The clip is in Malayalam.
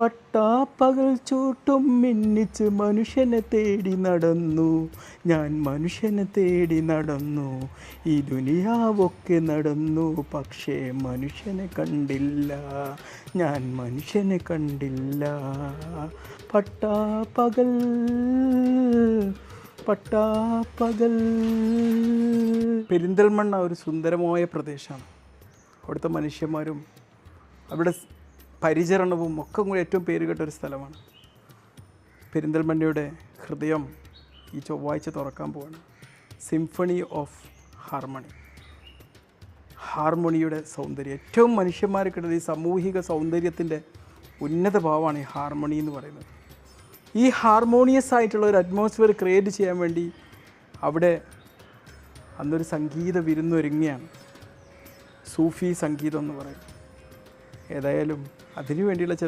പട്ടാപ്പകൽ ചൂട്ടും മിന്നിച്ച് മനുഷ്യനെ തേടി നടന്നു. ഞാൻ മനുഷ്യനെ തേടി നടന്നു. ഈ ദുനിയാവൊക്കെ നടന്നു, പക്ഷേ മനുഷ്യനെ കണ്ടില്ല. ഞാൻ മനുഷ്യനെ കണ്ടില്ല. പട്ടാപ്പകൽ പട്ടാപ്പകൽ. പെരിന്തൽമണ്ണ ഒരു സുന്ദരമായ പ്രദേശമാണ്. അവിടുത്തെ മനുഷ്യന്മാരും അവിടെ പരിചരണവും ഒക്കെ കൂടി ഏറ്റവും പേരുകേട്ട ഒരു സ്ഥലമാണ്. പെരിന്തൽമണ്ണയുടെ ഹൃദയം ഈ ചൊവ്വാഴ്ച തുറക്കാൻ പോവാണ്. Symphony of harmony. ഹാർമോണിയുടെ സൗന്ദര്യം, ഏറ്റവും മനുഷ്യന്മാർക്കിടയിൽ ഈ സാമൂഹിക സൗന്ദര്യത്തിൻ്റെ ഉന്നത ഭാവമാണ് ഈ ഹാർമണി എന്ന് പറയുന്നത്. ഈ ഹാർമോണിയസ് ആയിട്ടുള്ള ഒരു അറ്റ്മോസ്ഫിയർ ക്രിയേറ്റ് ചെയ്യാൻ വേണ്ടി അവിടെ അന്നൊരു സംഗീത വിരുന്നൊരുങ്ങിയാണ്. സൂഫി സംഗീതം എന്ന് പറയും. ഏതായാലും അതിനു വേണ്ടിയുള്ള ചില